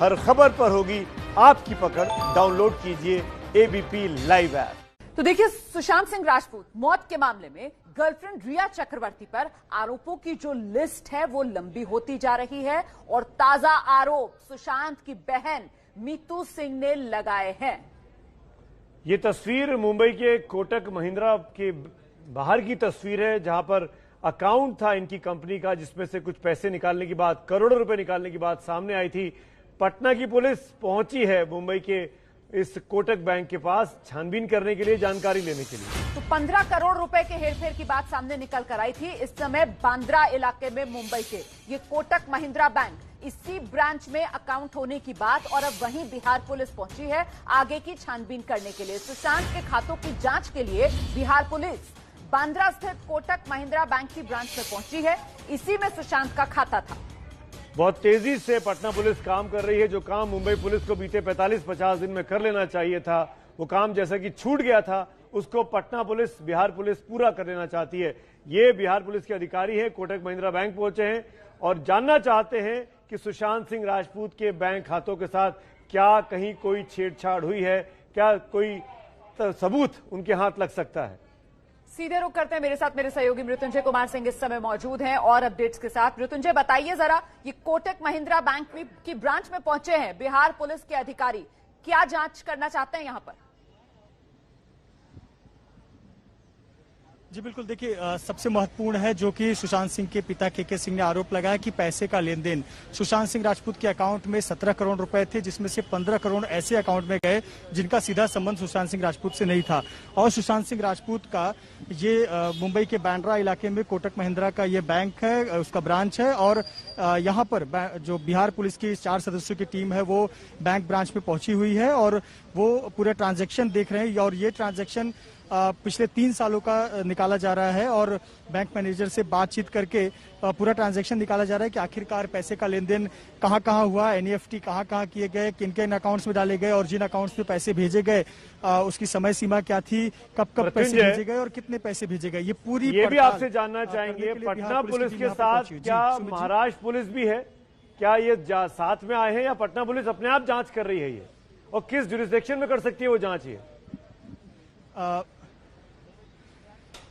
हर खबर पर होगी आपकी पकड़। डाउनलोड कीजिए एबीपी लाइव ऐप। तो देखिए, सुशांत सिंह राजपूत मौत के मामले में गर्लफ्रेंड रिया चक्रवर्ती पर आरोपों की जो लिस्ट है वो लंबी होती जा रही है और ताजा आरोप सुशांत की बहन मीतू सिंह ने लगाए हैं। ये तस्वीर मुंबई के कोटक महिंद्रा के बाहर की तस्वीर है, जहां पर अकाउंट था इनकी कंपनी का, जिसमें से कुछ पैसे निकालने की बात, करोड़ों रुपए निकालने की बात सामने आई थी। पटना की पुलिस पहुंची है मुंबई के इस कोटक बैंक के पास छानबीन करने के लिए, जानकारी लेने के लिए। तो 15 करोड़ रुपए के हेरफेर की बात सामने निकल कर आई थी। इस समय बांद्रा इलाके में मुंबई के ये कोटक महिंद्रा बैंक, इसी ब्रांच में अकाउंट होने की बात, और अब वहीं बिहार पुलिस पहुंची है आगे की छानबीन करने के लिए। सुशांत के खातों की जांच के लिए बिहार पुलिस बांद्रा स्थित कोटक महिंद्रा बैंक की ब्रांच में पहुंची है। इसी में सुशांत का खाता था। बहुत तेजी से पटना पुलिस काम कर रही है। जो काम मुंबई पुलिस को बीते 45-50 दिन में कर लेना चाहिए था, वो काम जैसा कि छूट गया था, उसको पटना पुलिस, बिहार पुलिस पूरा कर लेना चाहती है। ये बिहार पुलिस के अधिकारी हैं, कोटक महिंद्रा बैंक पहुंचे हैं और जानना चाहते हैं कि सुशांत सिंह राजपूत के बैंक खातों के साथ क्या कहीं कोई छेड़छाड़ हुई है, क्या कोई सबूत उनके हाथ लग सकता है। सीधे रुख करते हैं, मेरे साथ मेरे सहयोगी मृत्युंजय कुमार सिंह इस समय मौजूद हैं और अपडेट्स के साथ। मृत्युंजय, बताइए जरा, ये कोटक महिंद्रा बैंक की ब्रांच में पहुंचे हैं बिहार पुलिस के अधिकारी, क्या जांच करना चाहते हैं यहां पर? जी बिल्कुल, देखिए सबसे महत्वपूर्ण है जो कि सुशांत सिंह के पिता के सिंह ने आरोप लगाया कि पैसे का लेन देन सुशांत सिंह राजपूत के अकाउंट में 17 करोड़ रुपए थे, जिसमें से 15 करोड़ ऐसे अकाउंट में गए जिनका सीधा संबंध सुशांत सिंह राजपूत से नहीं था। और सुशांत सिंह राजपूत का ये मुंबई के बांद्रा इलाके में कोटक महिंद्रा का ये बैंक है, उसका ब्रांच है। और यहाँ पर जो बिहार पुलिस की 4 सदस्यों की टीम है वो बैंक ब्रांच में पहुंची हुई है और वो पूरा ट्रांजेक्शन देख रहे हैं। और ये ट्रांजेक्शन पिछले 3 सालों का निकाला जा रहा है और बैंक मैनेजर से बातचीत करके पूरा ट्रांजैक्शन निकाला जा रहा है कि आखिरकार पैसे का लेन देन कहाँ कहाँ हुआ, एनईएफटी कहाँ कहाँ किए गए, किन किन अकाउंट्स में डाले गए और जिन अकाउंट्स में पैसे भेजे गए उसकी समय सीमा क्या थी, कब कब पैसे भेजे गए और कितने पैसे भेजे गए, ये भी आपसे जानना चाहेंगे। पटना पुलिस के साथ क्या महाराष्ट्र पुलिस भी है? क्या ये साथ में आए हैं या पटना पुलिस अपने आप जांच कर रही है ये, और किस जुरिस्डिक्शन में कर सकती है वो जांच? ये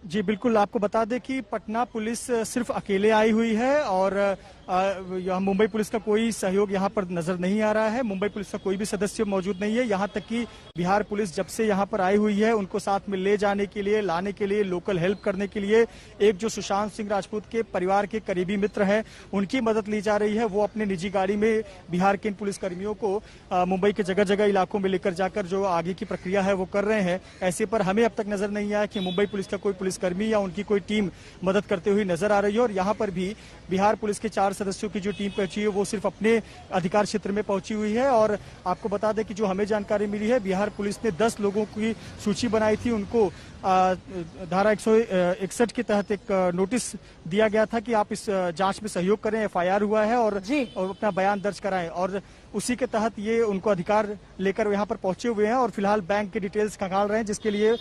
जी बिल्कुल, आपको बता दें कि पटना पुलिस सिर्फ अकेले आई हुई है और मुंबई पुलिस का कोई सहयोग यहाँ पर नजर नहीं आ रहा है। मुंबई पुलिस का कोई भी सदस्य मौजूद नहीं है। यहाँ तक कि बिहार पुलिस जब से यहाँ पर आई हुई है, उनको साथ में ले जाने के लिए, लाने के लिए, लोकल हेल्प करने के लिए एक जो सुशांत सिंह राजपूत के परिवार के करीबी मित्र हैं, उनकी मदद ली जा रही है। वो अपने निजी गाड़ी में बिहार के इन पुलिसकर्मियों को मुंबई के जगह जगह इलाकों में लेकर जाकर जो आगे की प्रक्रिया है वो कर रहे हैं। ऐसे पर हमें अब तक नजर नहीं आया कि मुंबई पुलिस का कोई पुलिसकर्मी या उनकी कोई टीम मदद करते हुए नजर आ रही है। और यहाँ पर भी बिहार पुलिस के 4 सदस्यों की जो टीम पहुंची है वो सिर्फ अपने अधिकार क्षेत्र में पहुंची हुई है। और आपको बता दें कि जो हमें जानकारी मिली है, बिहार पुलिस ने 10 लोगों की सूची बनाई थी। उनको धारा 161 के तहत एक नोटिस दिया गया था कि आप इस जांच में सहयोग करें, एफआईआर हुआ है और अपना बयान दर्ज कराएं। और उसी के तहत ये उनको अधिकार लेकर यहाँ पर पहुंचे हुए हैं और फिलहाल बैंक के डिटेल्स खंगाल रहे हैं, जिसके लिए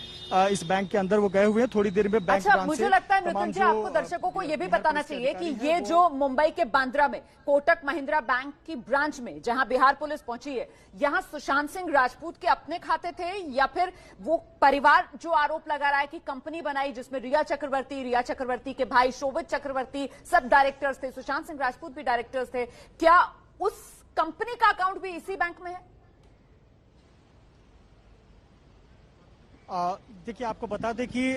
इस बैंक के अंदर वो गए हुए हैं। थोड़ी देर में बैंक अच्छा, मुझे लगता है मृत्युंजय, आपको दर्शकों को ये भी बताना चाहिए कि ये जो मुंबई के बांद्रा में कोटक महिंद्रा बैंक की ब्रांच में जहां बिहार पुलिस पहुंची है, यहां सुशांत सिंह राजपूत के अपने खाते थे या फिर वो परिवार जो आरोप लगा रहा है कि कंपनी बनाई जिसमें रिया चक्रवर्ती के भाई शोभित चक्रवर्ती सब डायरेक्टर्स थे, सुशांत सिंह राजपूत भी डायरेक्टर्स थे, क्या उस कंपनी का अकाउंट भी इसी बैंक में है? देखिए, आपको बता दें कि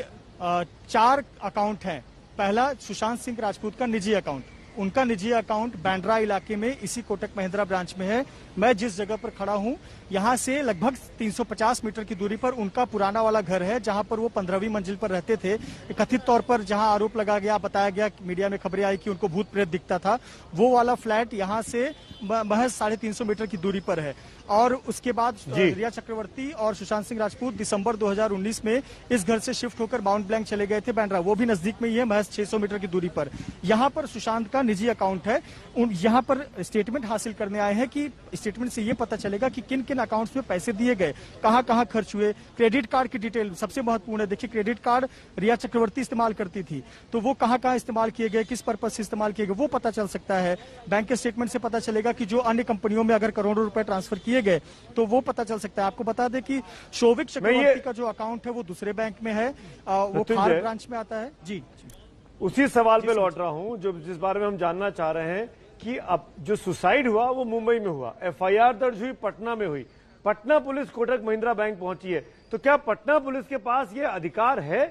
4 अकाउंट हैं। पहला सुशांत सिंह राजपूत का निजी अकाउंट, उनका निजी अकाउंट बांद्रा इलाके में इसी कोटक महिंद्रा ब्रांच में है। मैं जिस जगह पर खड़ा हूं, यहां से लगभग 350 मीटर की दूरी पर उनका पुराना वाला घर है, जहां पर वो 15वीं मंजिल पर रहते थे। कथित तौर पर जहां आरोप लगा गया, बताया गया, मीडिया में खबरें आई कि उनको भूत प्रेत दिखता था, वो वाला फ्लैट यहां से महज 350 मीटर की दूरी पर है। और उसके बाद रिया चक्रवर्ती और सुशांत सिंह राजपूत दिसंबर 2019 में इस घर से शिफ्ट होकर माउंट ब्लैंक चले गए थे बांद्रा, वो भी नजदीक में ही है, महज 600 मीटर की दूरी पर। यहाँ पर सुशांत का अपना निजी अकाउंट है यहाँ पर स्टेटमेंट हासिल करने आए हैं कि स्टेटमेंट से ये पता चलेगा कि किन किन अकाउंट्स में पैसे दिए गए, कहाँ कहाँ खर्च हुए। क्रेडिट कार्ड की डिटेल सबसे महत्वपूर्ण है। देखिए, क्रेडिट कार्ड रिया चक्रवर्ती इस्तेमाल करती थी, तो वो कहाँ कहाँ इस्तेमाल किए गए, किस पर्पज से इस्तेमाल किए गए, वो पता चल सकता है। बैंक के स्टेटमेंट से पता चलेगा कि जो अन्य कंपनियों में अगर करोड़ों रुपए ट्रांसफर किए गए तो वो पता चल सकता है। आपको बता दें कि शोभिक चक्रवर्ती का जो अकाउंट है वो दूसरे बैंक में है, वो खार ब्रांच में आता है। जी, उसी सवाल पे लौट रहा हूं जो जिस बारे में हम जानना चाह रहे हैं कि अब जो सुसाइड हुआ वो मुंबई में हुआ, एफआईआर दर्ज हुई पटना में हुई, पटना पुलिस कोटक महिंद्रा बैंक पहुंची है, तो क्या पटना पुलिस के पास ये अधिकार है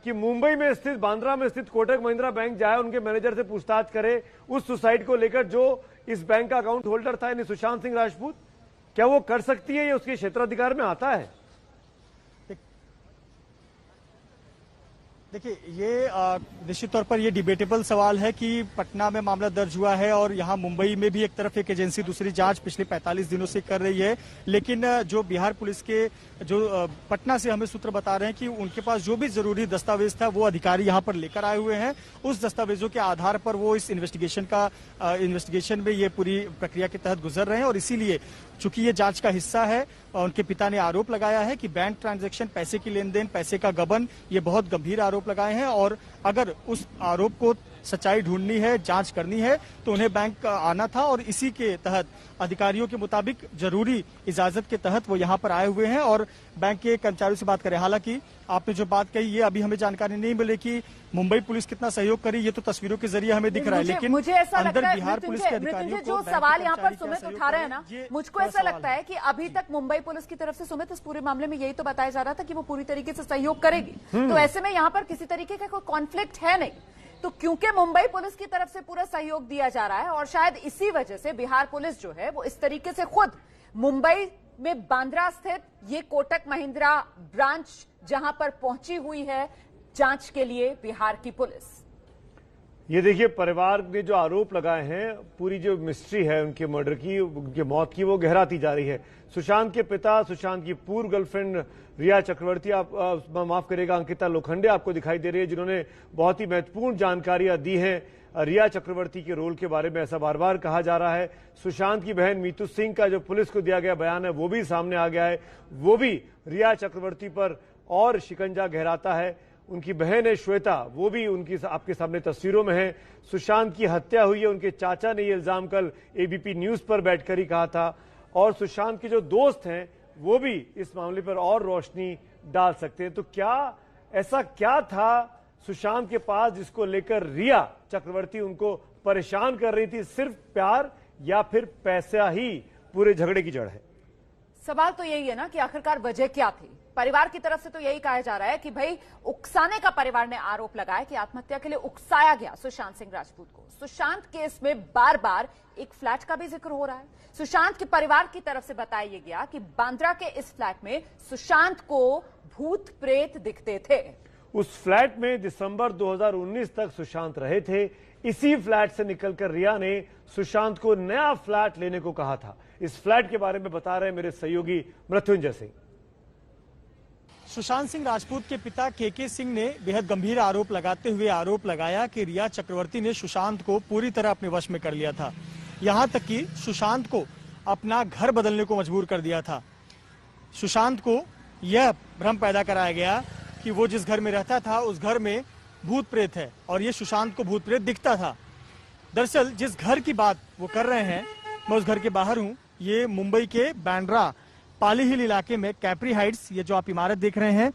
कि मुंबई में स्थित, बांद्रा में स्थित कोटक महिंद्रा बैंक जाए, उनके मैनेजर से पूछताछ करे उस सुसाइड को लेकर जो इस बैंक का अकाउंट होल्डर था यानी सुशांत सिंह राजपूत? क्या वो कर सकती है? ये उसके क्षेत्राधिकार में आता है? देखिए, ये निश्चित तौर पर ये डिबेटेबल सवाल है कि पटना में मामला दर्ज हुआ है और यहाँ मुंबई में भी एक तरफ एक एजेंसी दूसरी जांच पिछले 45 दिनों से कर रही है, लेकिन जो बिहार पुलिस के जो पटना से हमें सूत्र बता रहे हैं कि उनके पास जो भी जरूरी दस्तावेज था वो अधिकारी यहाँ पर लेकर आए हुए हैं। उस दस्तावेजों के आधार पर वो इस इन्वेस्टिगेशन में ये पूरी प्रक्रिया के तहत गुजर रहे हैं और इसीलिए चूंकि ये जांच का हिस्सा है, उनके पिता ने आरोप लगाया है कि बैंक ट्रांजैक्शन, पैसे की लेन देन, पैसे का गबन, ये बहुत गंभीर आरोप लगाए हैं और अगर उस आरोप को सच्चाई ढूंढनी है, जांच करनी है तो उन्हें बैंक आना था और इसी के तहत अधिकारियों के मुताबिक जरूरी इजाजत के तहत वो यहाँ पर आए हुए हैं और बैंक के कर्मचारियों से बात करें। हालांकि आपने जो बात कही ये अभी हमें जानकारी नहीं मिली कि मुंबई पुलिस कितना सहयोग करी, ये तो तस्वीरों के जरिए हमें दिख रहा है, लेकिन मुझे ऐसा अंदर लगता है बिहार पुलिस के अधिकारियों जो सवाल यहाँ पर सुमित उठा रहे हैं ना, मुझको ऐसा लगता है कि अभी तक मुंबई पुलिस की तरफ से सुमित इस पूरे मामले में यही तो बताया जा रहा था कि वो पूरी तरीके से सहयोग करेगी, तो ऐसे में यहाँ पर किसी तरीके का कोई कॉन्फ्लिक्ट है नहीं। तो क्योंकि मुंबई पुलिस की तरफ से पूरा सहयोग दिया जा रहा है और शायद इसी वजह से बिहार पुलिस जो है वो इस तरीके से खुद मुंबई में बांद्रा स्थित ये कोटक महिंद्रा ब्रांच जहां पर पहुंची हुई है जांच के लिए बिहार की पुलिस। ये देखिए, परिवार ने जो आरोप लगाए हैं, पूरी जो मिस्ट्री है उनके मर्डर की, उनके मौत की, वो गहराती जा रही है। सुशांत के पिता, सुशांत की पूर्व गर्लफ्रेंड रिया चक्रवर्ती, आप माफ करिएगा अंकिता लोखंडे आपको दिखाई दे रही है, जिन्होंने बहुत ही महत्वपूर्ण जानकारियां दी हैं रिया चक्रवर्ती के रोल के बारे में, ऐसा बार बार कहा जा रहा है। सुशांत की बहन मीतू सिंह का जो पुलिस को दिया गया बयान है वो भी सामने आ गया है, वो भी रिया चक्रवर्ती पर और शिकंजा गहराता है। उनकी बहन है श्वेता, वो भी उनकी आपके सामने तस्वीरों में है। सुशांत की हत्या हुई है, उनके चाचा ने ये इल्जाम कल एबीपी न्यूज पर बैठकर ही कहा था और सुशांत के जो दोस्त हैं वो भी इस मामले पर और रोशनी डाल सकते हैं। तो क्या ऐसा क्या था सुशांत के पास जिसको लेकर रिया चक्रवर्ती उनको परेशान कर रही थी? सिर्फ प्यार या फिर पैसा ही पूरे झगड़े की जड़ है? सवाल तो यही है ना कि आखिरकार वजह क्या थी। परिवार की तरफ से तो यही कहा जा रहा है कि भाई उकसाने का परिवार ने आरोप लगाया कि आत्महत्या के लिए उकसाया गया सुशांत सिंह राजपूत को। सुशांत केस में बार बार एक फ्लैट का भी जिक्र हो रहा है। सुशांत के परिवार की तरफ से बताया गया कि बांद्रा के इस फ्लैट में सुशांत को भूत प्रेत दिखते थे। उस फ्लैट में दिसंबर 2019 तक सुशांत रहे थे। इसी फ्लैट से निकलकर रिया ने सुशांत को नया फ्लैट लेने को कहा था। इस फ्लैट के बारे में बता रहे मेरे सहयोगी मृत्युंजय सिंह। सुशांत सिंह राजपूत के पिता केके सिंह ने बेहद गंभीर आरोप लगाते हुए आरोप लगाया कि रिया चक्रवर्ती ने सुशांत को पूरी तरह अपने वश में कर लिया था, यहां तक कि सुशांत को अपना घर बदलने को मजबूर कर दिया था। सुशांत को यह भ्रम पैदा कराया गया कि वो जिस घर में रहता था उस घर में भूत प्रेत है और ये सुशांत को भूत प्रेत दिखता था। दरअसल जिस घर की बात वो कर रहे हैं, मैं उस घर के बाहर हूँ। ये मुंबई के बांद्रा पाली हिल इलाके में कैप्री हाइट्स, ये जो आप इमारत देख रहे हैं,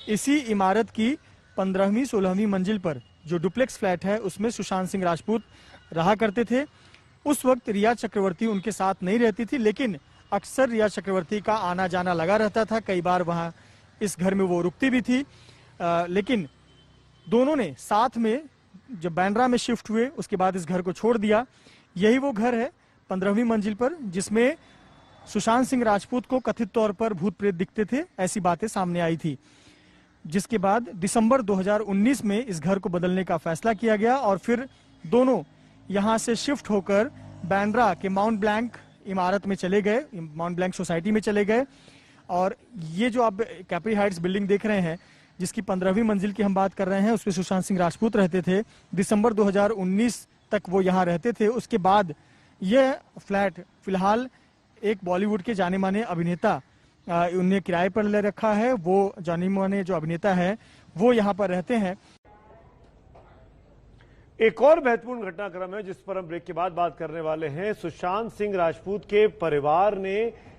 इसी इमारत की 15वीं 16वीं मंजिल पर जो डुप्लेक्स फ्लैट है उसमें सुशांत सिंह राजपूत रहा करते थे। उस वक्त रिया चक्रवर्ती उनके साथ नहीं रहती थी, लेकिन अक्सर रिया चक्रवर्ती का आना जाना लगा रहता था। कई बार वहां इस घर में वो रुकती भी थी, लेकिन दोनों ने साथ में जब बांद्रा में शिफ्ट हुए उसके बाद इस घर को छोड़ दिया। यही वो घर है 15वीं मंजिल पर जिसमें सुशांत सिंह राजपूत को कथित तौर पर भूत प्रेत दिखते थे, ऐसी बातें सामने आई थी। जिसके बाद दिसंबर 2019 में इस घर को बदलने का फैसला किया गया और फिर दोनों यहां से शिफ्ट होकर बांद्रा के माउंट ब्लैंक इमारत में चले गए, माउंट ब्लैंक सोसाइटी में चले गए। और ये जो आप कैप्री हाइट्स बिल्डिंग देख रहे हैं जिसकी 15वीं मंजिल की हम बात कर रहे हैं, उसमें सुशांत सिंह राजपूत रहते थे। दिसंबर 2019 तक वो यहाँ रहते थे। उसके बाद ये फ्लैट फिलहाल एक बॉलीवुड के जाने माने अभिनेता उन्हें किराए पर ले रखा है। वो जाने माने जो अभिनेता है वो यहाँ पर रहते हैं। एक और महत्वपूर्ण घटनाक्रम है जिस पर हम ब्रेक के बाद बात करने वाले हैं। सुशांत सिंह राजपूत के परिवार ने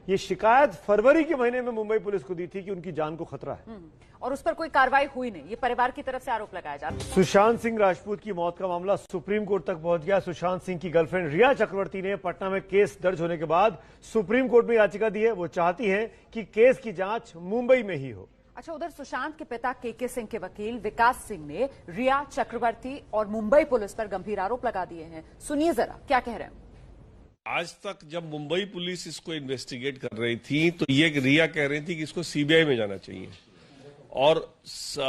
ये शिकायत फरवरी के महीने में मुंबई पुलिस को दी थी कि उनकी जान को खतरा है, और उस पर कोई कार्रवाई हुई नहीं। ये परिवार की तरफ से आरोप लगाया जा रहा है। सुशांत सिंह राजपूत की मौत का मामला सुप्रीम कोर्ट तक पहुंच गया। सुशांत सिंह की गर्लफ्रेंड रिया चक्रवर्ती ने पटना में केस दर्ज होने के बाद सुप्रीम कोर्ट में याचिका दी है। वो चाहती हैं कि केस की जांच मुंबई में ही हो। अच्छा, उधर सुशांत के पिता के सिंह के वकील विकास सिंह ने रिया चक्रवर्ती और मुंबई पुलिस पर गंभीर आरोप लगा दिए हैं। सुनिए जरा क्या कह रहे हैं। आज तक जब मुंबई पुलिस इसको इन्वेस्टिगेट कर रही थी तो ये रिया कह रही थी कि इसको सीबीआई में जाना चाहिए, और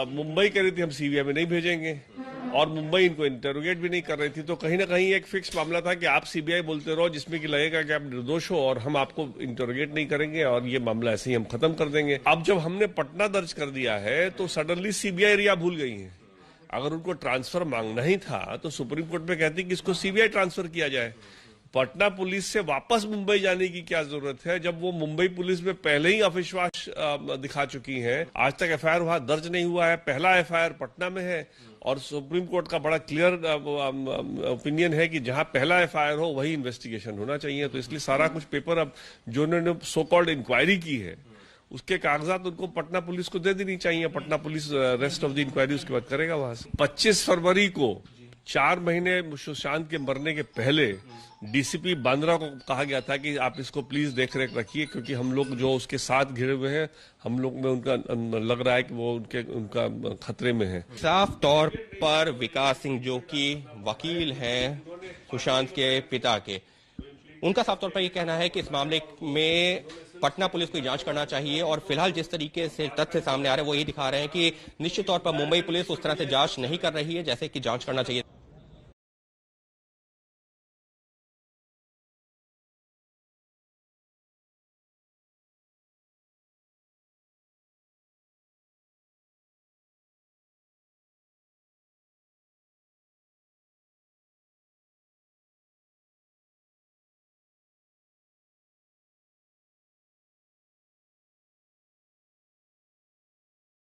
मुंबई कह रही थी हम सीबीआई में नहीं भेजेंगे, और मुंबई इनको इंटरोगेट भी नहीं कर रही थी। तो कहीं ना कहीं एक फिक्स मामला था कि आप सीबीआई बोलते रहो जिसमें कि लगेगा कि आप निर्दोष हो और हम आपको इंटरोगेट नहीं करेंगे और ये मामला ऐसे ही हम खत्म कर देंगे। अब जब हमने पटना दर्ज कर दिया है तो सडनली सीबीआई रिया भूल गई है। अगर उनको ट्रांसफर मांगना ही था तो सुप्रीम कोर्ट में कहती कि इसको सीबीआई ट्रांसफर किया जाए। पटना पुलिस से वापस मुंबई जाने की क्या जरूरत है जब वो मुंबई पुलिस में पहले ही अविश्वास दिखा चुकी हैं। आज तक एफआईआर वहां दर्ज नहीं हुआ है, पहला एफआईआर पटना में है, और सुप्रीम कोर्ट का बड़ा क्लियर ओपिनियन है कि जहां पहला एफआईआर हो वही इन्वेस्टिगेशन होना चाहिए। तो इसलिए सारा कुछ पेपर अब जो उन्होंने सो कॉल्ड इंक्वायरी की है उसके कागजात उनको पटना पुलिस को दे देनी चाहिए। Patna police rest of the inquiry उसके बाद करेगा वहां से। 25 फरवरी को 4 महीने सुशांत के मरने के पहले डीसीपी बांद्रा को कहा गया था कि आप इसको प्लीज देख रेख रखिए, क्योंकि हम लोग जो उसके साथ घिरे हुए हैं हम लोग में उनका लग रहा है कि वो उनका खतरे में है। साफ तौर पर विकास सिंह जो कि वकील हैं सुशांत के पिता के, उनका साफ तौर पर ये कहना है कि इस मामले में पटना पुलिस को जांच करना चाहिए, और फिलहाल जिस तरीके से तथ्य सामने आ रहे हैं वो ये दिखा रहे हैं कि निश्चित तौर पर मुंबई पुलिस उस तरह से जांच नहीं कर रही है जैसे कि जांच करना चाहिए।